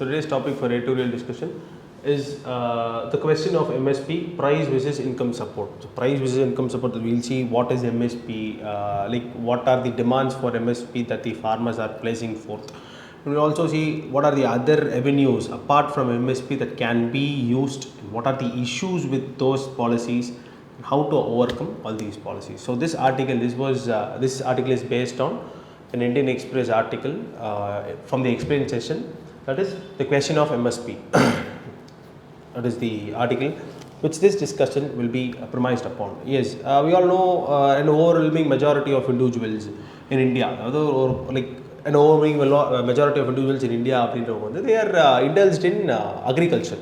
So today's topic for editorial discussion is the question of MSP, price versus income support. So price versus income support, we'll see what is MSP, like what are the demands for MSP that the farmers are placing forth. We'll also see what are the other avenues apart from MSP that can be used, what are the issues with those policies, how to overcome all these policies. So this article, this article is based on an Indian Express article from the explain session, that is the question of MSP. That is the article which this discussion will be premised upon. Yes, we all know an overwhelming majority of individuals in India, like an overwhelming majority of individuals in India, they are indulged in agriculture.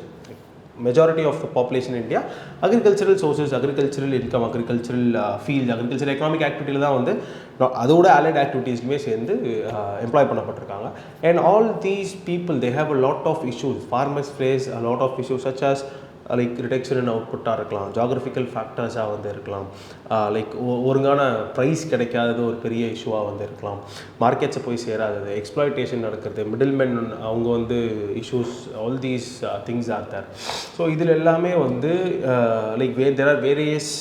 Majority of the population in India, agricultural sources, agricultural income, agricultural field, agricultural economic activity தான் வந்து அதோட allied activitiesக்குமே சேர்ந்து employee பண்ணப்பட்டிருக்காங்க. And all these people, they have a lot of issues. Farmers face a lot of issues such as like reduction in output-ஆக இருக்கலாம், geographical ஃபேக்டர்ஸாக வந்து இருக்கலாம், like ஒருங்கான price கிடைக்காதது ஒரு பெரிய இஷ்யூவாக வந்து இருக்கலாம், மார்க்கெட்ஸை போய் சேராதது, எக்ஸ்ப்ளாய்டேஷன் நடக்கிறது, மிடில்மேன் அவங்க வந்து issues, all these things are there. So இதில் எல்லாமே வந்து like there are various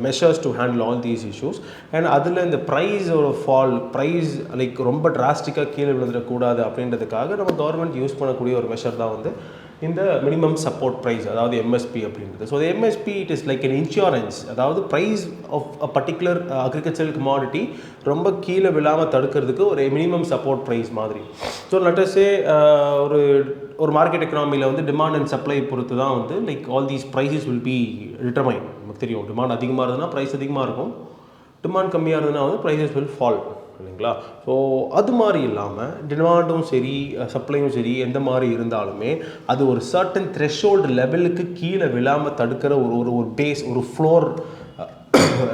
measures to handle all these issues. And அதில் இந்த ப்ரைஸோட ஃபால், ப்ரைஸ் லைக் ரொம்ப டிராஸ்டிக்காக கீழே விழுந்துடக்கூடாது அப்படின்றதுக்காக நம்ம கவர்மெண்ட் யூஸ் பண்ணக்கூடிய ஒரு மெஷர் தான் வந்து இந்த மினிமம் சப்போர்ட் ப்ரைஸ், அதாவது எம்எஸ்பி அப்படின்றது. So MSP it is like an insurance, அதாவது price of a particular agricultural commodity ரொம்ப கீழே விழாமல் தடுக்கிறதுக்கு ஒரு மினிமம் சப்போர்ட் ப்ரைஸ் மாதிரி. ஸோ லெட்டஸ்ஸே ஒரு மார்க்கெட் எக்கனாமியில் வந்து டிமாண்ட் அண்ட் சப்ளை பொறுத்து தான் வந்து like all these prices will be determine. நமக்கு தெரியும், டிமாண்ட் அதிகமாக இருந்ததுன்னா ப்ரைஸ் அதிகமாக இருக்கும், டிமாண்ட் கம்மியாக இருந்ததுன்னா வந்து ப்ரைஸஸ் வில் ஃபால், இல்லைங்களா? ஸோ அது மாதிரி இல்லாமல் டிமாண்டும் சரி சப்ளையும் சரி எந்த மாதிரி இருந்தாலுமே அது ஒரு சர்டன் த்ரெஷோல்டு லெவலுக்கு கீழே விழாமல் தடுக்கிற ஒரு பேஸ், ஒரு ஃப்ளோர்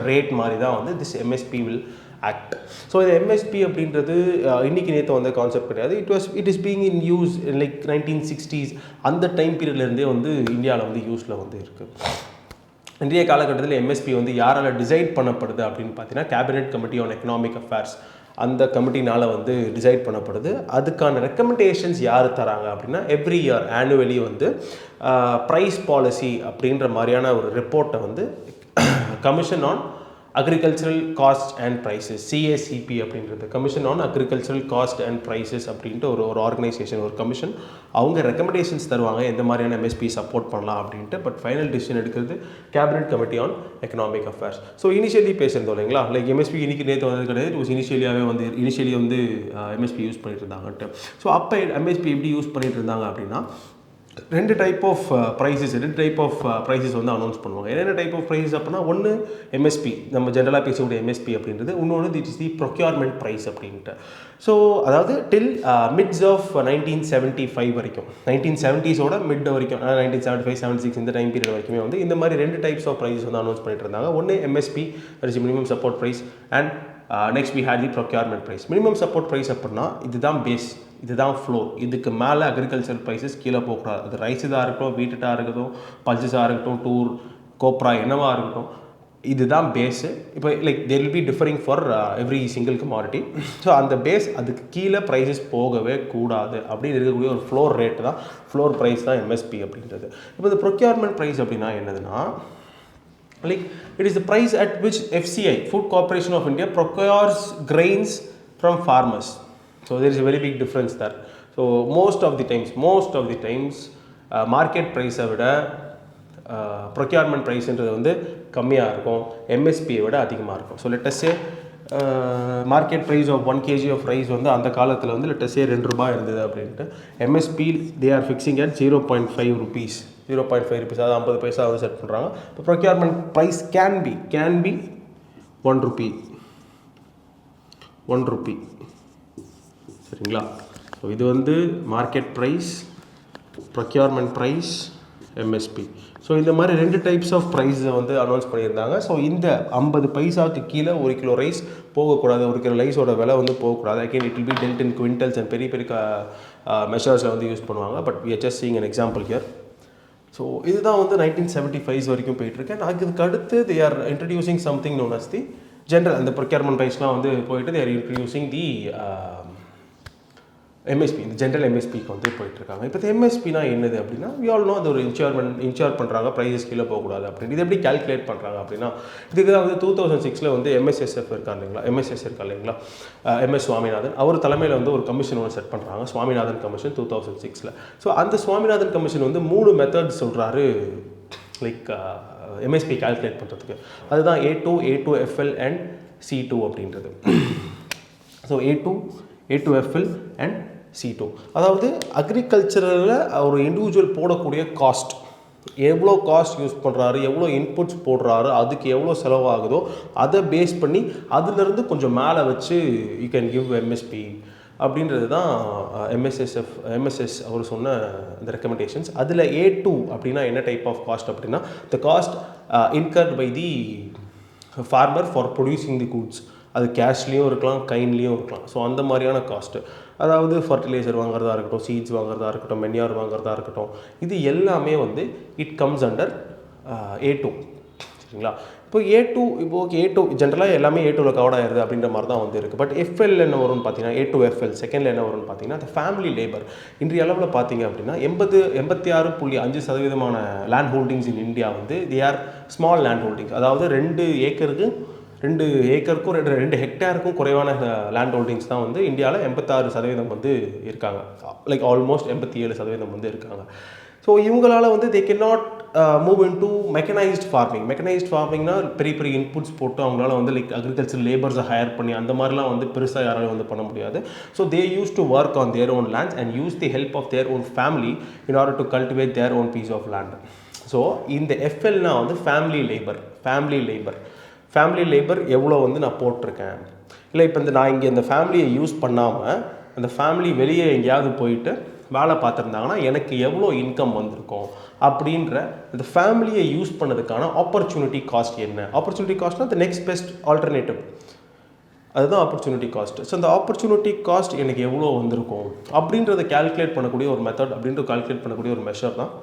ரேட் மாதிரி தான் வந்து this MSP will act. So இந்த எம்எஸ்பி அப்படின்றது இன்றைக்கி நேற்று வந்த கான்செப்ட் கிடையாது. It is being in use like 1960s அந்த டைம் பீரியட்லேருந்தே வந்து இந்தியாவில் வந்து யூஸில் வந்து இருக்குது. இன்றைய காலகட்டத்தில் எம்எஸ்பி வந்து யாரால் டிசைட் பண்ணப்படுது அப்படின்னு பார்த்தீங்கன்னா cabinet committee on economic affairs, அந்த கமிட்டினால் வந்து டிசைட் பண்ணப்படுது. அதுக்கான ரெக்கமெண்டேஷன்ஸ் யார் தராங்க அப்படின்னா எவ்ரி இயர் ஆனுவலி வந்து ப்ரைஸ் பாலிசி அப்படின்ற மாதிரியான ஒரு ரிப்போர்ட்டை வந்து commission on agricultural cost and prices, CACP அப்படின்றது, commission on agricultural cost and prices அப்படின்ட்டு ஒரு ஆர்கனைசேஷன், ஒரு கமிஷன், அவங்க ரெக்கமெண்டேஷன்ஸ் தருவாங்க எந்த மாதிரியான எம்எஸ்பி சப்போர்ட் பண்ணலாம் அப்படின்ட்டு. பட் ஃபைனல் டிசிஷன் எடுக்கிறது cabinet committee on economic affairs. So initially பேசியிருந்தோம் இல்லைங்களா, லைக் எம்எஸ்பி இன்றைக்கி நேற்று வந்தது கிடையாது, இனிஷியலி வந்து எம்எஸ்பி யூஸ் பண்ணிட்டு இருந்தாங்கன்ட்டு. ஸோ அப்போ எம்எஸ்பி எப்படி யூஸ் பண்ணிட்டு இருந்தாங்க அப்படின்னா ரெண்டு டைப் ஆஃப் ப்ரைஸஸ் வந்து அனௌன்ஸ் பண்ணுவாங்க. என்னென்ன டைப் ஆஃப் ப்ரைஸஸ் அப்படின்னா, ஒன்று எம்எஸ்பி, நம்ம ஜென்ரலாக பேசக்கூடிய எம்எஸ்பி அப்படின்றது, இன்னொன்று திட் இஸ் தி ப்ரொக்யூர்மெண்ட் ப்ரைஸ் அப்படின்ட்டு. ஸோ அதாவது டில் மிட்ஸ் ஆஃப் 1975 வரைக்கும், 1970ஸோட மிட் வரைக்கும், 1975, 76 இந்த டைம் பீரியட் வரைக்குமே வந்து இந்த மாதிரி ரெண்டு டைப்ஸ் ஆஃப் ப்ரைஸஸ் வந்து அனௌன்ஸ் பண்ணிட்டு இருந்தாங்க. ஒன்று MSP, that is minimum support price, and next we had the procurement price. Minimum support price அப்படின்னா இதுதான் பேஸ், இதுதான் ஃப்ளோர், இதுக்கு மேலே அக்ரிகல்ச்சர் ப்ரைஸஸ் கீழே போகக்கூடாது. அது ரைஸ் இதாக இருக்கட்டும், வீட்டுட்டாக இருக்கட்டும், பல்சஸாக இருக்கட்டும், டூர், கோப்ரா என்னவாக இருக்கட்டும், இதுதான் பேஸு. இப்போ like there will be differing for every single commodity. So அந்த பேஸ், அதுக்கு கீழே ப்ரைஸஸ் போகவே கூடாது அப்படின்னு இருக்கக்கூடிய ஒரு ஃப்ளோர் ரேட்டு தான், ஃப்ளோர் ப்ரைஸ் தான் எம்எஸ்பி அப்படின்றது. இப்போ இந்த ப்ரொக்யூர்மெண்ட் ப்ரைஸ் அப்படின்னா என்னதுன்னா, like it is the price at which FCI, Food Corporation of India, procures grains from farmers. So there is a very big difference there. So most of the times market price விட procurement price ன்றது வந்து கம்மியாக இருக்கும், MSP விட அதிகமாக இருக்கும். So let us say market price of 1 kg of rice வந்து அந்த காலத்தில் வந்து let us say 2 ரூபாய் இருந்தது அப்படின்ட்டு, MSP they are fixing at 0.5 rupees, 0.5 rupees, அதாவது 50 பைசா வந்து செட் பண்ணுறாங்க. இப்போ procurement price can be 1 rupee, சரிங்களா? ஸோ இது வந்து market price, procurement price, MSP. So இந்த மாதிரி ரெண்டு டைப்ஸ் ஆஃப் ப்ரைஸை வந்து அனௌன்ஸ் பண்ணியிருந்தாங்க. ஸோ இந்த 50 பைசாவுக்கு கீழே 1 கிலோ ரைஸ் போகக்கூடாது, 1 கிலோ ரைஸோட விலை வந்து போகக்கூடாது. Again it will be dealt in quintals and பெரிய மெஷர்ஸை வந்து யூஸ் பண்ணுவாங்க. But we are just seeing an example here. So இதுதான் வந்து 1975 வரைக்கும் போயிட்டுருக்கு. அதுக்கு அடுத்து they are introducing something known as the general, அந்த ப்ரொக்யூர்மெண்ட் ப்ரைஸ்லாம் வந்து போயிட்டு they are introducing the MSP இந்த ஜென்ரல் எம்எஸ்பிக்கு வந்து போயிட்டுருக்காங்க. இப்போ இந்த எம்எஸ்பினா என்னது அப்படின்னா வி ஆல் நோ அது ஒரு இன்ஷூர் பண்ணுறாங்க ப்ரைஸஸ் கீழே போகக்கூடாது அப்படின்னு. இது எப்படி கால்குலேட் பண்ணுறாங்க அப்படின்னா இதுக்கு தான் வந்து 2006 வந்து எம்எஸ்எஸ்எஃப் இருக்கா இல்லைங்களா, எம்எஸ்எஸ் இருக்கா இல்லைங்களா, எம்எஸ் சுவாமிநாதன் அவர் தலைமையில் வந்து ஒரு கமிஷன் ஒன்று செட் பண்ணுறாங்க, சுவாமிநாதன் கமிஷன் 2006. ஸோ அந்த சுவாமிநாதன் கமிஷன் வந்து 3 மெத்தட்ஸ் சொல்கிறாரு லைக் எம்எஸ்பி கால்குலேட் பண்ணுறதுக்கு. அதுதான் A2, A2FL அண்ட் C2 அப்படின்றது. ஸோ A2FL அண்ட் C2 அதாவது அக்ரிகல்ச்சரில் ஒரு இண்டிவிஜுவல் போடக்கூடிய காஸ்ட், எவ்வளோ காஸ்ட் யூஸ் பண்ணுறாரு, எவ்வளோ இன்புட்ஸ் போடுறாரு, அதுக்கு எவ்வளோ செலவாகுதோ அதை பேஸ் பண்ணி அதுலேருந்து கொஞ்சம் மேலே வச்சு யூ கேன் கிவ் எம்எஸ்பி அப்படின்றது தான் எம்எஸ்எஸ் அவர் சொன்ன இந்த ரெக்கமெண்டேஷன்ஸ். அதில் A2 அப்படின்னா என்ன டைப் ஆஃப் காஸ்ட் அப்படின்னா the cost incurred by the farmer for producing the goods. அது கேஷ்லேயும் இருக்கலாம், கைன்லேயும் இருக்கலாம். ஸோ அந்த மாதிரியான காஸ்ட்டு, அதாவது ஃபர்டிலைசர் வாங்குறதா இருக்கட்டும், சீட்ஸ் வாங்குறதா இருக்கட்டும், மென்யூர் வாங்குறதா இருக்கட்டும், இது எல்லாமே வந்து இட் கம்ஸ் அண்டர் A2. சரிங்களா? இப்போ A2 ஜென்ரலாக எல்லாமே A2வில் கவர் ஆயிடுது அப்படின்ற மாதிரி தான் வந்து இருக்குது. பட் FL என்ன வரும்னு பார்த்தீங்கன்னா A2FL செகண்டில் என்ன வரும்னு பார்த்தீங்கன்னா அந்த ஃபேமிலி லேபர். இன்றைய அளவில் பார்த்தீங்க அப்படின்னா 86.5% லேண்ட் ஹோல்டிங்ஸ் இன் இந்தியா வந்து they are small land holdings. அதாவது 2 ஏக்கருக்கும் 2 ஹெக்டேருக்கும் குறைவான லேண்ட் ஹோல்டிங்ஸ் தான் வந்து இந்தியாவில் 86% வந்து இருக்காங்க. லைக் ஆல்மோஸ்ட் 87% வந்து இருக்காங்க. ஸோ இவங்களால் வந்து they can not move into mechanised farming. Mechanised ஃபார்மிங்னா பெரிய இன்புட்ஸ் போட்டு அவங்களால வந்து லைக் அக்ரிகல்ச்சர் லேபர்ஸை ஹையர் பண்ணி அந்த மாதிரிலாம் வந்து பெருசாக யாராலும் வந்து பண்ண முடியாது. So they use to work on their own lands and use the help of their own family in order to cultivate their own piece of land. So இந்த FLனா வந்து ஃபேமிலி லேபர் எவ்வளோ வந்து நான் போட்டிருக்கேன். இல்லை இப்போ நான் இங்கே இந்த ஃபேமிலியை யூஸ் பண்ணாமல் அந்த ஃபேமிலி வெளியே எங்கேயாவது போயிட்டு வேலை பார்த்துருந்தாங்கன்னா எனக்கு எவ்வளோ இன்கம் வந்திருக்கும் அப்படின்ற இந்த ஃபேமிலியை யூஸ் பண்ணதுக்கான ஆப்பர்ச்சுனிட்டி காஸ்ட் என்ன. ஆப்பர்ச்சுனிட்டி காஸ்ட்னா த நெக்ஸ்ட் பெஸ்ட் ஆல்டர்னேட்டிவ், அதுதான் ஆப்பர்ச்சுனிட்டி காஸ்ட். ஸோ அந்த ஆப்பர்ச்சுனிட்டி காஸ்ட் எனக்கு எவ்வளோ வந்திருக்கும் அப்படின்றத கால்குலேட் பண்ணக்கூடிய ஒரு மெத்தட், அப்படின்ட்டு கால்குலேட் பண்ணக்கூடிய ஒரு மெஷர் தான்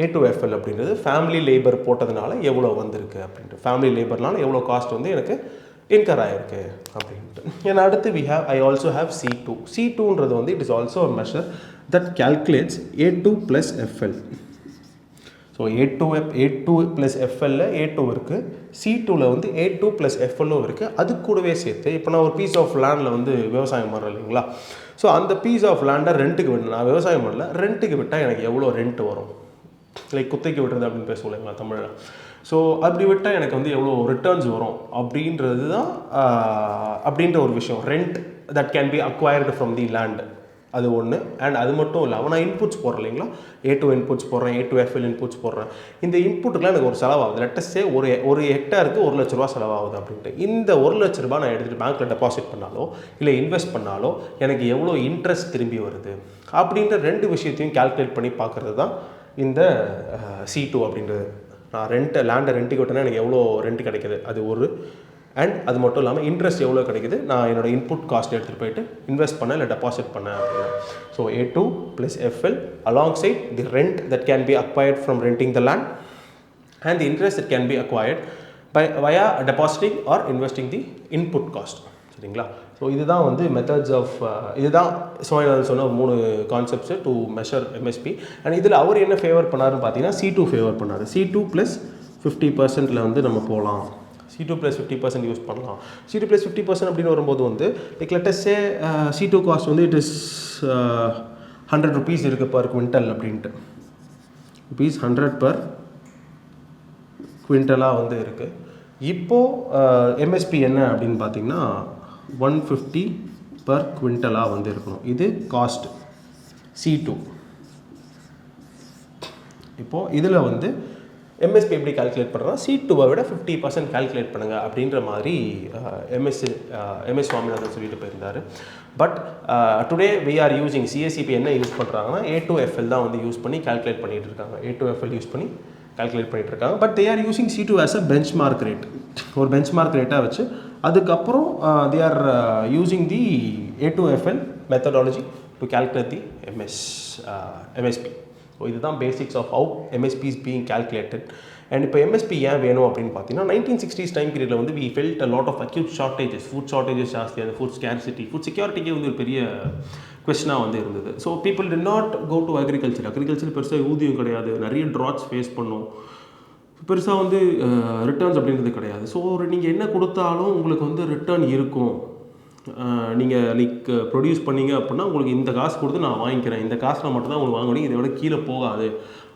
A2FL அப்படின்றது. ஃபேமிலி லேபர் போட்டதுனால எவ்வளோ வந்திருக்கு அப்படின்ட்டு, ஃபேமிலி லேபர்னால எவ்வளோ காஸ்ட் வந்து எனக்கு இன்கர் ஆகிருக்கு அப்படின்ட்டு. ஏன்னா அடுத்து I also have C2. C2ன்றது வந்து it is also a measure that calculates A2 plus FL. So A2 plus FL A2 இருக்குது, C2ல் வந்து A2 plus FLலும் இருக்குது. அது கூடவே சேர்த்து இப்போ நான் ஒரு பீஸ் ஆஃப் லேண்டில் வந்து விவசாயம் பண்ணுறேன் இல்லைங்களா. ஸோ அந்த பீஸ் ஆஃப் லேண்டை ரெண்ட்டுக்கு விடணும். நான் விவசாயம் பண்ணல, ரெண்ட்டுக்கு விட்டால் எனக்கு எவ்வளோ ரெண்ட் வரும், லைக் குத்தைக்கு விட்டுறது அப்படின்னு பேசுவோம் இல்லைங்களா தமிழில். ஸோ அப்படி விட்டால் எனக்கு வந்து எவ்வளோ ரிட்டர்ன்ஸ் வரும் அப்படின்றது தான் அப்படின்ற ஒரு விஷயம். Rent that can be acquired from the land, அது ஒன்று. அண்ட் அது மட்டும் இல்லாமல் நான் இன்புட்ஸ் போடுறேன் இல்லைங்களா, A2 இன்புட்ஸ் போடுறேன், A2FL இன்புட்ஸ் போடுறேன். இந்த இன்புட்டுக்குலாம் எனக்கு ஒரு செலவாகுது. லெட்டஸ்டே ஒரு ஹெக்டாருக்கு 1 லட்ச ரூபா செலவாகுது அப்படின்ட்டு. இந்த 1 லட்ச ரூபா நான் எடுத்துகிட்டு பேங்க்கில் டெபாசிட் பண்ணாலோ இல்லை இன்வெஸ்ட் பண்ணாலோ எனக்கு எவ்வளோ இன்ட்ரெஸ்ட் திரும்பி வருது அப்படின்ற 2 விஷயத்தையும் கால்குலேட் பண்ணி பார்க்குறது தான் இந்த C2 அப்படின்றது. நான் லேண்டை ரெண்ட்டுக்கு விட்டேன்னா எனக்கு எவ்வளோ ரெண்ட் கிடைக்குது அது ஒரு. அண்ட் அது மட்டும் இல்லாமல் இன்ட்ரெஸ்ட் எவ்வளோ கிடைக்குது நான் என்னோட இன்புட் காஸ்ட் எடுத்துகிட்டு போயிட்டு இன்வெஸ்ட் பண்ண இல்லை டெபாசிட் பண்ணேன் அப்படின்னா. So A2 plus FL alongside the rent that can be acquired from renting the land and the interest that can be acquired via depositing or investing the input cost. சரிங்களா? So இதுதான் வந்து methods of இதுதான் சொன்ன 3 concepts to measure MSP. And இதில் அவர் என்ன favour பண்ணாருன்னு பார்த்தீங்கன்னா C2 ஃபேவர் பண்ணார். C2 + 50% வந்து நம்ம போகலாம், C2 + 50% யூஸ் பண்ணலாம். C2 + 50% அப்படின்னு வரும்போது வந்து லைக் லெட் அஸ் சே C2 காஸ்ட் வந்து இட் இஸ் 100 rupees இருக்குது பர் குவிண்டல் அப்படின்ட்டு, ₹100 per குவிண்டலாக வந்து இருக்குது. இப்போது எம்எஸ்பி என்ன அப்படின்னு பார்த்தீங்கன்னா 150 per குவிண்டலாக வந்து இருக்கணும். இது காஸ்ட் C2. இப்போது இதில் வந்து எம்எஸ்பி எப்படி கால்குலேட் பண்ணுறோம், C2வை விட 50% கால்குலேட் பண்ணுங்கள் அப்படின்ற மாதிரி எம்எஸ் சுவாமிநாதன் சொல்லிட்டு போயிருந்தார். But today we are using CSCP என்ன யூஸ் பண்ணுறாங்கன்னா A2FL தான் வந்து யூஸ் பண்ணி கால்குலேட் பண்ணிகிட்டு இருக்காங்க. A2FL யூஸ் பண்ணி கால்குலேட் பண்ணிகிட்டு இருக்காங்க. But they are using C2 as a benchmark rate, ஒரு பெஞ்ச் மார்க் ரேட்டாக வச்சு அதுக்கப்புறம் they are using the A2FL methodology to calculate the MSP. So இதுதான் basics of how MSP is being calculated. And இப்போ MSP ஏன் வேணும் அப்படின்னு பார்த்தீங்கன்னா 1960s டைம் பீரியடில் வந்து we felt a lot of acute shortages, food shortages ஜாஸ்தி, அந்த food scarcity, food செக்யூரிட்டிக்கே வந்து ஒரு பெரிய கொஸ்டினாக வந்து இருந்தது. So people did not go to agriculture பெருசாக ஊதியம் கிடையாது, நிறைய ட்ராட்ஸ் ஃபேஸ் பண்ணும், பெருசாக வந்து ரிட்டர்ன்ஸ் அப்படின்றது கிடையாது. ஸோ நீங்கள் என்ன கொடுத்தாலும் உங்களுக்கு வந்து ரிட்டர்ன் இருக்கும். நீங்கள் லைக் ப்ரொடியூஸ் பண்ணீங்க அப்படின்னா உங்களுக்கு இந்த காசு கொடுத்து நான் வாங்கிக்கிறேன், இந்த காசில் மட்டும் தான் உங்களுக்கு வாங்கணும், இதை விட கீழே போகாது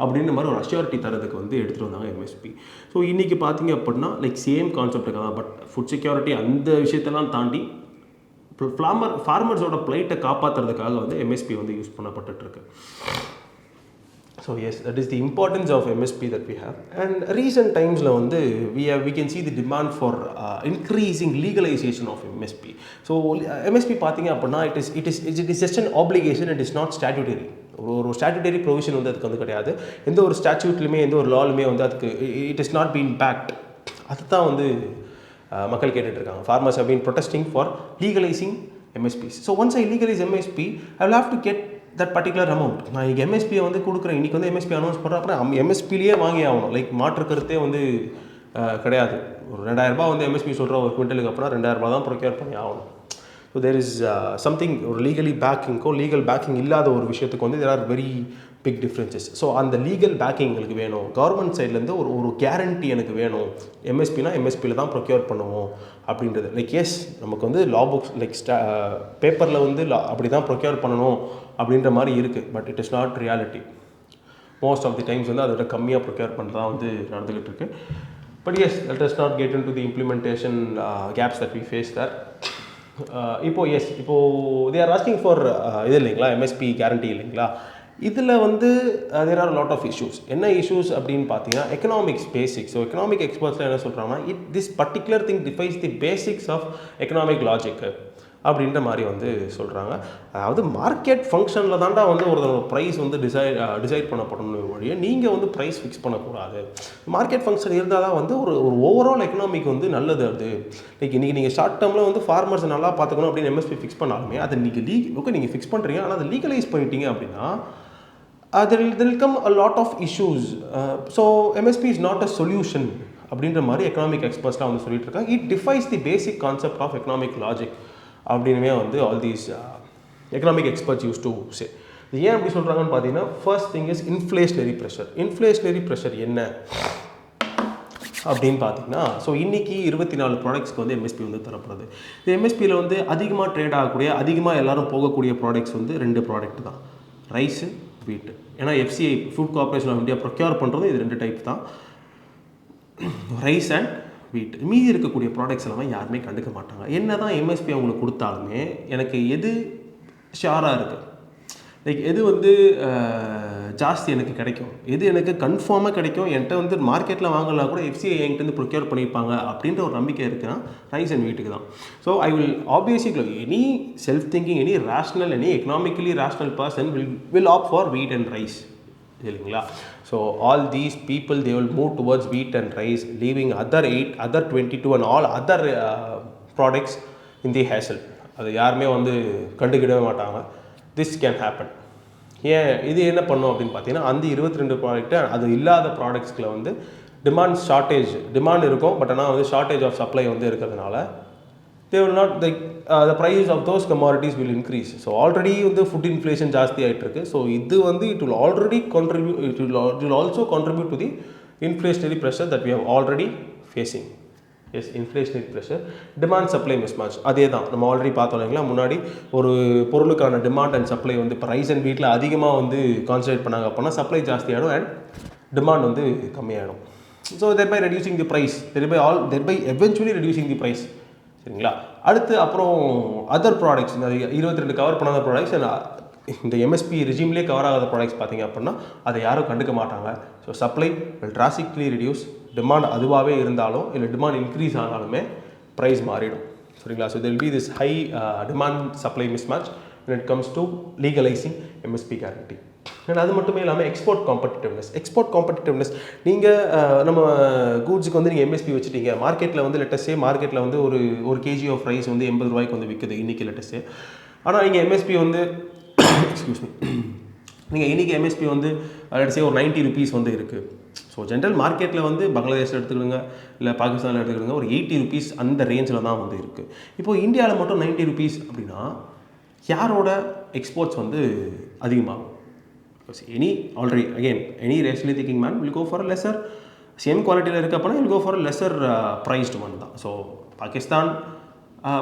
அப்படின்ற மாதிரி ஒரு அஷ்யூரிட்டி தரதுக்கு வந்து எடுத்துகிட்டு வந்தாங்க எம்எஸ்பி. ஸோ இன்றைக்கி பார்த்தீங்க அப்படின்னா லைக் சேம் கான்செப்டுக்கு தான், பட் ஃபுட் செக்யூரிட்டி அந்த விஷயத்தெல்லாம் தாண்டி ஃபார்மர்ஸோட ப்ளைட்டை காப்பாற்றுறதுக்காக வந்து எம்எஸ்பி வந்து use பண்ணப்பட்டுருக்கு. So yes, that is the importance of MSP that we have. And recent times la vandu we can see the demand for increasing legalization of MSP. So MSP pathinga appadina it is just an obligation, it is not statutory. ஒரு statutory provision வந்து அதுக்கு வந்து கிடையாது. எந்த ஒரு ஸ்டாட்யூட்லையுமே எந்த ஒரு லாலுமே வந்து அதுக்கு it is not been backed. அதுதான் வந்து மக்கள் கேட்டுட்ருக்காங்க. Farmers have been protesting for legalising MSPs. So once I legalize MSP, I will have to get that particular amount. நான் இன்றைக்கி எம்எஸ்பியை வந்து கொடுக்குறேன், இன்றைக்கி வந்து எம்எஸ்பி அனௌன்ஸ் பண்ணுறேன், அப்புறம் எம்எஸ்பிலேயே வாங்கி ஆகணும். லைக் மாற்றுக்கருத்தே வந்து கிடையாது. ஒரு 2000 ரூபாய் வந்து எம்எஸ்பி சொல்கிற ஒரு குவிண்டலுக்கு அப்புறம் 2000 ரூபாய் தான் ப்ரொக்யூர் பண்ணி ஆகணும். ஸோ தேர் இஸ் சம்திங், ஒரு லீகலி பேக்கிங்கோ லீகல் பேக்கிங் இல்லாத ஒரு விஷயத்துக்கு வந்து there are very big differences. So அந்த லீகல் பேக்கிங் எனக்கு வேணும், கவர்மெண்ட் சைட்லேருந்து ஒரு கேரண்டி எனக்கு வேணும். எம்எஸ்பினா எம்எஸ்பியில் தான் ப்ரொக்யூர் பண்ணுவோம் அப்படின்றது. லைக் எஸ் நமக்கு வந்து லா புக்ஸ் லைக் பேப்பரில் வந்து அப்படி தான் ப்ரொக்யூர் பண்ணணும் அப்படின்ற மாதிரி இருக்குது, but it is not reality. Most of the times வந்து அதோட கம்மியாக ப்ரொக்யூர் பண்ணுறதா வந்து நடந்துக்கிட்டு இருக்கு. But yes, let us not get into the implementation gaps that we face that. இப்போது தே ஆர் ஆஸ்கிங் ஃபார் இது இல்லைங்களா, எம்எஸ்பி கேரண்டி இல்லைங்களா. இதில் வந்து there are lot of issues. என்ன இஷ்யூஸ் அப்படின்னு பார்த்தீங்கன்னா எக்கனாமிக்ஸ் பேசிக்ஸ். ஸோ எக்கனாமிக் எக்ஸ்பர்ட்ஸில் என்ன சொல்கிறாங்கன்னா this particular thing defines the basics of economic logic அப்படின்ற மாதிரி வந்து சொல்கிறாங்க. அதாவது மார்க்கெட் ஃபங்க்ஷனில் தாண்டா வந்து ஒரு ப்ரைஸ் வந்து டிசைட் பண்ணப்படணும் வழியே நீங்கள் வந்து ப்ரைஸ் ஃபிக்ஸ் பண்ணக்கூடாது. மார்க்கெட் ஃபங்க்ஷன் இருந்தால் தான் வந்து ஒரு ஓவரால் எக்கனாமிக் வந்து நல்லது. அது லைக் இன்றைக்கி நீங்கள் ஷார்ட் டேர்மில் வந்து ஃபார்மர்ஸ் நல்லா பார்த்துக்கணும் அப்படின்னு எம்எஸ்பி ஃபிக்ஸ் பண்ணாலுமே அதை நீங்கள் ஃபிக்ஸ் பண்ணுறீங்க, ஆனால் அதை லீகலைஸ் பண்ணிட்டீங்க அப்படின்னா there will come a lot of issues. So MSP is not a solution அப்படின்ற மாதிரி எக்கனாமிக் எக்ஸ்பர்ட்ஸ்லாம் வந்து சொல்லிட்டு இருக்காங்க. It defies the basic concept of economic logic அப்படின்னுமே வந்து all these economic experts use to say. இது ஏன் அப்படி சொல்கிறாங்கன்னு பார்த்தீங்கன்னா first thing is inflationary pressure. Inflationary pressure என்ன அப்படின்னு பார்த்தீங்கன்னா, ஸோ இன்றைக்கி 24 ப்ராடக்ட்ஸ்க்கு வந்து எம்எஸ்பி வந்து தரப்படுது. இந்த எம்எஸ்பியில் வந்து அதிகமாக ட்ரேட் ஆகக்கூடிய அதிகமாக எல்லோரும் போகக்கூடிய ப்ராடக்ட்ஸ் வந்து 2 ப்ராடக்ட் தான், ரைஸு வீட்டு. ஏன்னா FCI food corporation of India procure பண்ணுறது இது 2 டைப் தான், ரைஸ் அண்ட் வீட். மீதி இருக்கக்கூடிய ப்ராடக்ட்ஸ் எல்லாமே யாருமே கண்டுக்க மாட்டாங்க. என்ன தான் எம்எஸ்பி அவங்களுக்கு கொடுத்தாலுமே எனக்கு எது ஷாராக இருக்குது, லைக் எது வந்து ஜாஸ்தி எனக்கு கிடைக்கும், எது எனக்கு கன்ஃபார்மாக கிடைக்கும், என்கிட்ட வந்து மார்க்கெட்டில் வாங்கலாம் கூட எஃப்சிஐ என்கிட்ட வந்து ப்ரொக்யூர் பண்ணியிருப்பாங்க அப்படின்ற ஒரு நம்பிக்கை இருக்குன்னா ரைஸ் அண்ட் வீட்டுக்கு தான். So I will obviously any self thinking, any rational, any economically rational person will opt for wheat and rice இல்லைங்களா. So all these people they will move towards wheat and rice, leaving other 22 and all other products in the hassle. அது யாருமே வந்து கண்டுக்கிடவே மாட்டாங்க. This can happen. ஏன் இது என்ன பண்ணும் அப்படின்னு பார்த்தீங்கன்னா அந்த 22 ப்ராடக்ட்டு அது இல்லாத ப்ராடக்ட்ஸ்கில் வந்து டிமாண்ட் இருக்கும், பட் ஆனால் வந்து ஷார்ட்டேஜ் ஆஃப் சப்ளை வந்து இருக்கிறதுனால they will not the prices of those commodities will increase. So already வந்து ஃபுட் இன்ஃப்ளேஷன் ஜாஸ்தி ஆகிட்டு இருக்கு. ஸோ இது வந்து it will also contribute to the inflationary pressure that we have already facing. Yes, inflationary pressure, demand supply mismatch. அதே தான் நம்ம already பார்த்தோம் இல்லைங்களா. முன்னாடி ஒரு பொருளுக்கான டிமாண்ட் அண்ட் சப்ளை வந்து இப்போ ரைஸ் அண்ட் வீட்டில் அதிகமாக வந்து கான்சன்ட்ரேட் பண்ணாங்க அப்படின்னா சப்ளை ஜாஸ்தி ஆகிடும் அண்ட் டிமாண்ட் வந்து கம்மியாகிடும். So thereby reducing the price, thereby eventually reducing the price. சரிங்களா. அடுத்து அப்புறம் அதர் ப்ராடக்ட்ஸ், இந்த 22 கவர் பண்ணாத ப்ராடக்ட்ஸ் இந்த எம்எஸ்பி ரிஜிம்லேயே கவர் ஆகாத ப்ராடக்ட்ஸ் பார்த்தீங்க அப்படின்னா அதை யாரும் கண்டுக்க மாட்டாங்க. So supply will drastically reduce, demand அதுவாகவே இருந்தாலும் இல்லை டிமாண்ட் இன்க்ரீஸ் ஆனாலுமே ப்ரைஸ் மாறிடும். சரிங்களா. So there will be this high demand supply mismatch when it comes to legalizing MSP guarantee. And அது மட்டுமே இல்லாமல் எக்ஸ்போர்ட் காம்படிட்டிவ்னஸ் நீங்கள் நம்ம கூட்ஸுக்கு வந்து நீங்கள் எம்எஸ்பி வச்சுட்டீங்க, மார்க்கெட்டில் வந்து லெட்டஸ்ஸே மார்க்கெட்டில் வந்து ஒரு கேஜி ஆஃப் ரைஸ் வந்து 80 ரூபாய்க்கு வந்து விற்குது இன்றைக்கி லெட்டஸ்ஸே. ஆனால் நீங்கள் எம்எஸ்பி வந்து நீங்கள் இன்றைக்கி எம்எஸ்பி வந்து லெட்டஸ்ஸே ஒரு 90 rupees வந்து இருக்குது. ஸோ ஜென்ரல் மார்க்கெட்டில் வந்து பங்களாதேஷில் எடுத்துக்கிடுங்க இல்லை பாகிஸ்தானில் எடுத்துக்கிடுங்க ஒரு 80 rupees அந்த ரேஞ்சில் தான் வந்து இருக்குது. இப்போது இந்தியாவில் மட்டும் 90 rupees அப்படின்னா யாரோட எக்ஸ்போர்ட்ஸ் வந்து அதிகமாகும்? Any rationally thinking man will go for a lesser same குவாலிட்டியில் இருக்க அப்படின்னா will go for a lesser priced one தான். ஸோ பாகிஸ்தான்,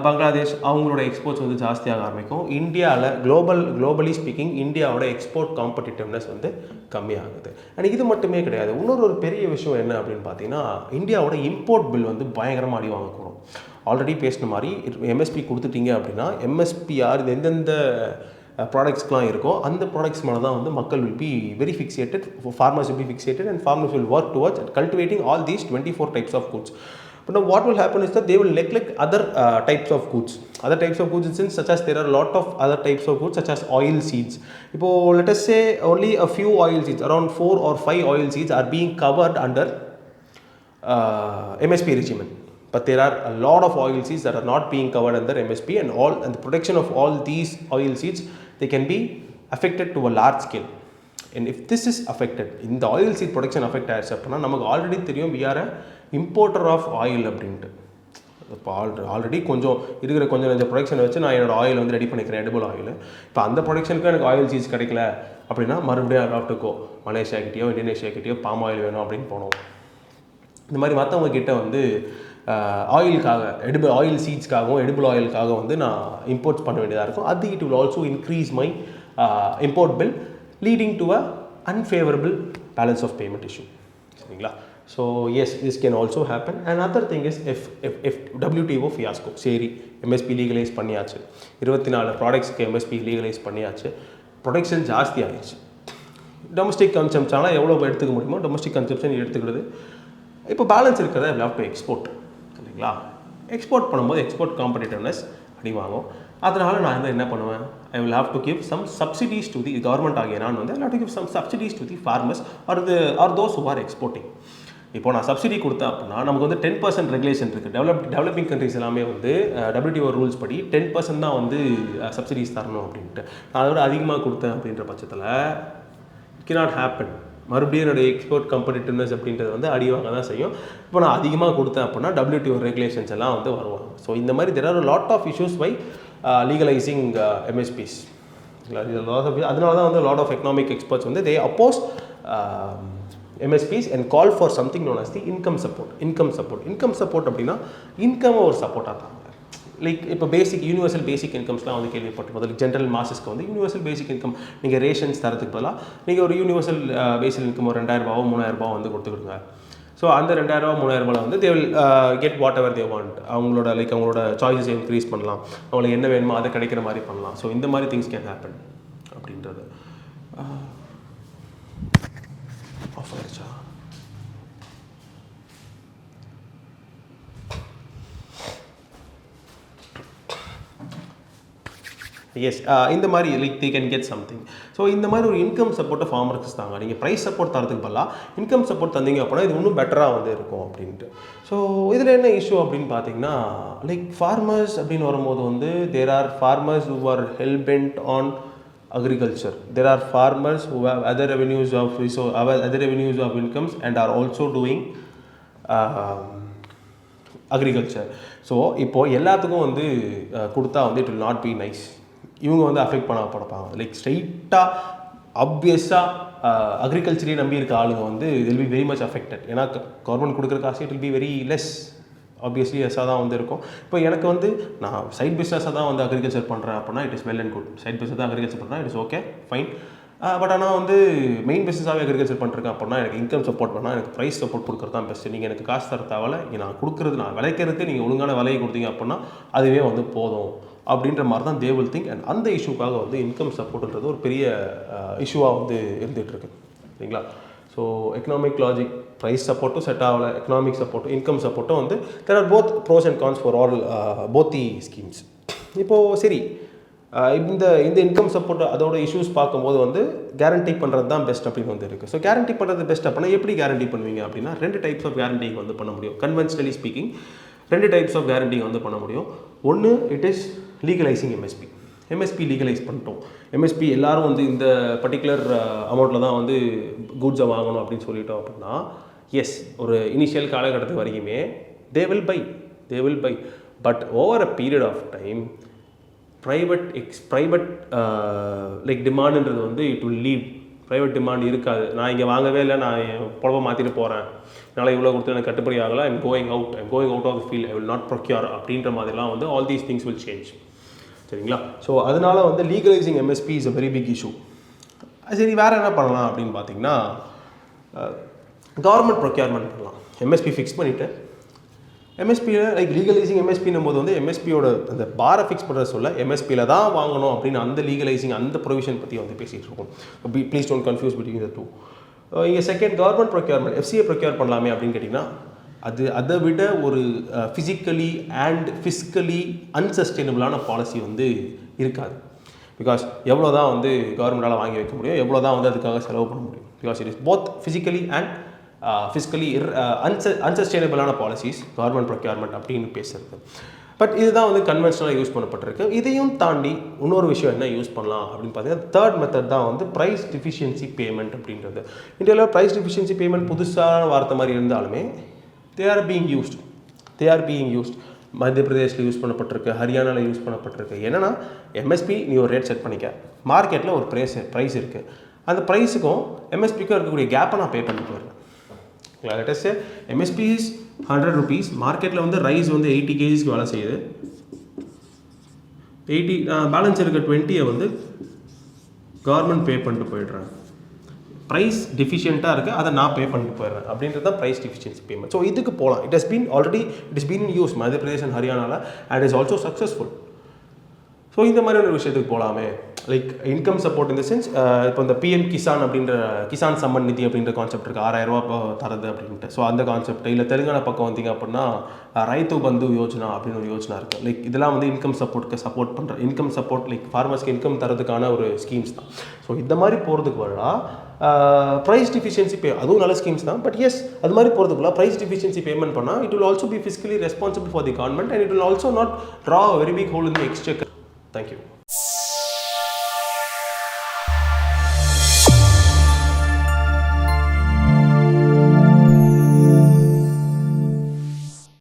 பங்களாதேஷ் அவங்களோட எக்ஸ்போர்ட்ஸ் வந்து ஜாஸ்தியாக ஆரம்பிக்கும். இந்தியாவில் குளோபலி ஸ்பீக்கிங் இந்தியாவோட எக்ஸ்போர்ட் காம்படிட்டிவ்னஸ் வந்து கம்மியாகுது. அண்ட் இது மட்டுமே கிடையாது, இன்னொரு பெரிய விஷயம் என்ன அப்படின்னு பார்த்தீங்கன்னா, இந்தியாவோட இம்போர்ட் பில் வந்து பயங்கரமாக அடி வாங்கக்கூடும். ஆல்ரெடி பேசின மாதிரி எம்எஸ்பி கொடுத்துட்டீங்க அப்படின்னா எம்எஸ்பிஆர் எந்தெந்த ப்ராடக்ட்ஸ்க்குலாம் இருக்கோ அந்த ப்ராடக்ட்ஸ் மேலே தான் வந்து மக்கள் will be very fixated, farmers will be fixated and farmers will work towards cultivating all these 24 types of goods. But now what will happen is that they will neglect other types of goods. Other types of goods in sense such as there are a lot of other types of goods such as oil seeds. Now let us say only a few oil seeds, around 4 or 5 oil seeds are being covered under MSP regimen. But there are a lot of oil seeds that are not being covered under MSP, and the protection of all these oil seeds, they can be affected to a large scale. And if this is affected, in the oil seed production affect ஆயிடுச்சு அப்படின்னா நமக்கு already தெரியும் we are a importer of oil அப்படின்ட்டு. இப்போ already கொஞ்சம் ப்ரொடக்ஷனை வச்சு நான் என்னோட ஆயில் வந்து ரெடி பண்ணிக்கிறேன், எடிபிள் ஆயில். இப்போ அந்த ப்ரொடக்ஷனுக்கு எனக்கு ஆயில் சீட்ஸ் கிடைக்கல அப்படின்னா மறுபடியும் அடாப்ட்டுக்கோ மலேசியாக்கிட்டேயோ இந்தோனேஷியாக்கிட்டேயோ பாம் ஆயில் வேணும் அப்படின்னு போனோம். இந்த மாதிரி மற்றவங்க கிட்ட வந்து ஆயிலுக்காக ஆயில் சீட்ஸ்க்காகவும் எடிபிள் ஆயிலுக்காக வந்து நான் இம்போர்ட்ஸ் பண்ண வேண்டியதாக இருக்கும். அது it will also increase my import bill leading to a unfavourable balance of payment issue. சரிங்களா? So yes, this can also happen. And other thing is if WTO fiasco, சரி MSP legalise பண்ணியாச்சு, 24 ப்ராடக்ட்ஸ்க்கு MSP legalise பண்ணியாச்சு, production ஜாஸ்தி ஆகிடுச்சு, domestic கன்சம்ப்ஷனால் எவ்வளோ எடுத்துக்க முடியுமோ டொமஸ்டிக் கன்சம்ப்ஷன் எடுத்துக்கிறது. இப்போ பேலன்ஸ் இருக்கிறத வி ஹேவ் டு எக்ஸ்போர்ட். சரிங்களா? எக்ஸ்போர்ட் பண்ணும்போது எக்ஸ்போர்ட் காம்படிட்டிவ்னஸ் அடிவாகும். அதனால் நான் வந்து என்ன பண்ணுவேன், I will have to give some subsidies to the government ஆகிய நான் வந்து I have to give some subsidies to the farmers or those who are exporting. இப்போ நான் சப்சிடி கொடுத்தேன் அப்படின்னா நமக்கு வந்து 10% ரெகுலேஷன் இருக்குது. டெவலப்பிங் கண்ட்ரிஸ் எல்லாமே வந்து WTO ரூல்ஸ் படி 10% தான் வந்து சப்சிடிஸ் தரணும் அப்படின்ட்டு. நான் அதோட அதிகமாக கொடுத்தேன் அப்படின்ற பட்சத்தில் இட் கேனாட் ஹேப்பன். மறுபடியும் என்னுடைய எக்ஸ்போர்ட் காம்படிட்டிவ்னஸ் அப்படின்றது வந்து அடிவாங்க தான் செய்யும். இப்போ நான் அதிகமாக கொடுத்தேன் அப்படின்னா WTO ரெகுலேஷன்ஸ் எல்லாம் வந்து வருவாங்க. ஸோ இந்த மாதிரி there are a lot of issues by legalizing MSPs. அதனால தான் வந்து lot of economic experts வந்து they oppose MSPs and call for something known as the income support. Income support அப்படின்னா இன்கம் ஒரு சப்போர்ட்டாக தான். லைக் இப்போ யூனிவர்சல் பேசிக் இன்கம்ஸ்லாம் வந்து கேள்விப்பட்டிருப்போம். அதில் ஜென்ரல் மாசஸ்க்கு வந்து யூனிவர்சல் பேசிக் இன்கம் நீங்கள் ரேஷன்ஸ் தரத்துக்கு பதிலாக நீங்கள் ஒரு யூனிவர்சல் பேசிக் இன்கம் ஒரு 2000 3000 வந்து கொடுத்துக்கிடுங்க. ஸோ அந்த 2000 3000 வந்து they will get what ever they want. அவங்களோட சாய்ஸஸ் இன்க்ரீஸ் பண்ணலாம், அவங்களுக்கு என்ன வேணுமோ அதை கிடைக்கிற மாதிரி பண்ணலாம். ஸோ இந்த மாதிரி திங்ஸ் கேன் ஹேப்பன் அப்படின்றது. ஆஃப் ஆயிடுச்சா? எஸ், இந்த மாதிரி like they can get something. So இந்த மாதிரி ஒரு இன்கம் சப்போர்ட்டை ஃபார்மர்ஸ் தாங்க. நீங்கள் ப்ரைஸ் சப்போர்ட் தரதுக்கு பதிலாக இன்கம் சப்போர்ட் தந்தீங்க அப்படின்னா இது இன்னும் பெட்டராக வந்து இருக்கும் அப்படின்ட்டு. ஸோ இதில் என்ன இஷ்யூ அப்படின்னு பார்த்தீங்கன்னா, லைக் ஃபார்மர்ஸ் அப்படின்னு வரும்போது வந்து there are farmers who are hell bent on agriculture. There are farmers who have other revenues of incomes and are also doing agriculture. So இப்போது எல்லாத்துக்கும் வந்து கொடுத்தா வந்து it will not be nice. இவங்க வந்து அஃபெக்ட் பண்ணப்படுப்பாங்க. லைக் ஸ்ட்ரைட்டாக ஆப்வியஸாக அக்ரிகல்ச்சரே நம்பி இருக்க ஆளுங்க வந்து will be very much affected. ஏன்னா கவர்மெண்ட் கொடுக்குற காசு it will be very less. Obviously எஸ்ஸாக தான் வந்து இருக்கும். இப்போ எனக்கு வந்து நான் சைட் பிஸ்னஸாக தான் வந்து அக்ரிகல்ச்சர் பண்ணுறேன் அப்படின்னா it is well and good. Side business தான் அக்ரிகல்ச்சர் பண்ணுறேன், it is okay fine. But ஆனால் வந்து மெயின் பிஸ்னஸாகவே அக்ரிகல்ச்சர் பண்ணிருக்கேன் அப்படின்னா எனக்கு இன்கம் சப்போர்ட் பண்ணால் எனக்கு ப்ரைஸ் சப்போர்ட் கொடுக்குறது தான் பெஸ்ட்டு. நீங்கள் எனக்கு காசு தர தேவை, நான் கொடுக்குறது நான் விளைக்கிறதுக்கு நீங்கள் ஒழுங்கான விலையை கொடுத்தீங்க அப்படின்னா அதுவே வந்து போதும் அப்படின்ற மாதிரி தான் தே வில் திங்க். அண்ட் அந்த இஷ்யூக்காக வந்து இன்கம் சப்போர்ட்ன்றது ஒரு பெரிய இஷ்யூவாக வந்து இருந்துகிட்ருக்கு. சரிங்களா? ஸோ எக்கனாமிக் லாஜிக் ப்ரைஸ் சப்போர்ட்டும் செட் ஆகலை, எக்கனாமிக் சப்போர்ட்டும் இன்கம் சப்போர்ட்டும் வந்து there are both pros and cons for all both the schemes. இப்போது சரி, இந்த இன்கம் சப்போர்ட் அதோட இஷ்யூஸ் பார்க்கும்போது வந்து கேரண்டி பண்ணுறது தான் பெஸ்ட் அப்படின்னு வந்து இருக்குது. ஸோ கேரண்டி பண்ணுறது பெஸ்ட் அப்படின்னா எப்படி கேரண்டி பண்ணுவீங்க அப்படின்னா 2 டைப்ஸ் ஆஃப் கேரண்டிங் வந்து பண்ண முடியும். Conventionally speaking 2 types of guaranteeing வந்து பண்ண முடியும். ஒன்று it is legalising MSP. MSP legalise பண்ணிட்டோம். எம்எஸ்பி எல்லாரும் வந்து இந்த பர்டிகுலர் அமௌண்ட்டில் தான் வந்து கூட்ஸை வாங்கணும் அப்படின்னு சொல்லிட்டோம் அப்படின்னா, எஸ், ஒரு இனிஷியல் காலகட்டத்து வரைக்குமே they will buy. But over a period of time private like டிமாண்டுன்றது வந்து it will leave. Private demand இருக்காது. நான் இங்கே வாங்கவே இல்லை, நான் பொழப்பை மாற்றிட்டு போகிறேன், என்னால் இவ்வளோ கொடுத்து எனக்கு கட்டுப்படி ஆகலை, I'm going out of the field, I will not procure அப்படின்ற மாதிரிலாம் வந்து all these things will change. சரிங்களா? ஸோ அதனால வந்து legalising MSP is a very big issue. சரி, வேறு என்ன பண்ணலாம் அப்படின்னு பார்த்தீங்கன்னா, கவர்மெண்ட் ப்ரொக்யூர்மெண்ட் பண்ணலாம். எம்எஸ்பி ஃபிக்ஸ் பண்ணிவிட்டு எம்எஸ்பியில் லைக் லீகலைசிங் எம்எஸ்பின்னும் போது வந்து எம்எஸ்பியோட அந்த பாரை ஃபிக்ஸ் பண்ணுற சொல்ல எம்எஸ்பியில் தான் வாங்கணும் அப்படின்னு அந்த லீகலைசிங் அந்த ப்ரொவிஷன் பற்றி வந்து பேசிகிட்டு இருக்கோம். Please don't confuse between the two. இங்கே second government procurement FCA procure பண்ணலாமே அப்படின்னு கேட்டிங்கன்னா, அதை விட ஒரு ஃபிசிக்கலி அண்ட் ஃபிஸ்கலி அன்சஸ்டைனபிளான பாலிசி வந்து இருக்காது. பிகாஸ் எவ்வளோ தான் வந்து கவர்மெண்டால் வாங்கி வைக்க முடியும், எவ்வளோ தான் வந்து அதுக்காக செலவு பண்ண முடியும். Because it is both physically and fiscally அன்சஸ்டைனபிளான பாலிசிஸ் கவர்மெண்ட் ப்ரொக்யூர்மெண்ட் அப்படின்னு பேசுகிறது. பட் இதுதான் வந்து கன்வென்ஷனலாக யூஸ் பண்ணப்பட்டிருக்கு. இதையும் தாண்டி இன்னொரு விஷயம் என்ன யூஸ் பண்ணலாம் அப்படின்னு பார்த்தீங்கன்னா, தேர்ட் மெத்தட் தான் வந்து ப்ரைஸ் டிஃபிஷியன்சி பேமெண்ட் அப்படின்றது. இந்தியாவில் ப்ரைஸ் டிஃபிஷியன்சி பேமெண்ட் புதுசான வார்த்தை மாதிரி இருந்தாலுமே they are being used. மத்திய பிரதேஷில் யூஸ் பண்ணப்பட்டிருக்கு, ஹரியானாவில் யூஸ் பண்ணப்பட்டிருக்கு. என்னென்னா, எம்எஸ்பி நீ ஒரு ரேட் செட் பண்ணிக்க, மார்க்கெட்டில் ஒரு ப்ரைஸ் இருக்குது, அந்த ப்ரைஸுக்கும் எம்எஸ்பிக்கும் இருக்கக்கூடிய கேப்பை நான் பே பண்ணி போயிடுறேன். let us say MSP is 100 rupees, மார்க்கெட்டில் வந்து ரைஸ் வந்து 80 kgsக்கு வேலை செய்யுது, 80 பேலன்ஸ் இருக்க 20 வந்து கவர்மெண்ட் பே பண்ணிட்டு போயிடுறேன். ப்ரைஸ் டிஃபிஷியண்ட்டாக இருக்குது, அதை நான் பே பண்ணிட்டு போயிடுறேன் அப்படின்றது தான் ப்ரைஸ் டிஃபிஷியன்சி பேமெண்ட். ஸோ இதுக்கு போகலாம். It is been in use மத்திய பிரதேஷ் அண்ட் ஹரியானாவில் and is also successful. So இந்த மாதிரி ஒரு விஷயத்துக்கு போகலாமே. லைக் இன்கம் சப்போர்ட் இந்த சென்ஸ், இப்போ இந்த பிஎம் கிசான் சம்மன் நிதி அப்படின்ற கான்செப்ட் இருக்குது, 6000 ரூபா தரது அப்படின்ட்டு. ஸோ அந்த கான்செப்ட் இல்லை, தெலுங்கானா பக்கம் வந்தீங்க அப்படின்னா ரைத்து பந்து யோஜனா அப்படின்னு ஒரு யோஜனா இருக்குது. லைக் இதெல்லாம் வந்து இன்கம் சப்போர்ட் பண்ணுற இன்கம் சப்போர்ட், லைக் ஃபார்மர்ஸ்க்கு இன்கம் தரதுக்கான ஒரு ஸ்கீம்ஸ் தான். ஸோ இந்த மாதிரி போகிறதுக்கு வரலாம். ப்ரைஸ் டிஃபிஷியன்சி அதுவும் நல்ல ஸ்கீம்ஸ் தான். பட் எஸ், அது மாதிரி போகிறதுக்குள்ள ப்ரைஸ் டிஃபிஷியன்சி பேமெண்ட் பண்ணால் it will also be fiscally responsible for the government and it will also not draw a very big hole in the exchequer. Thank you.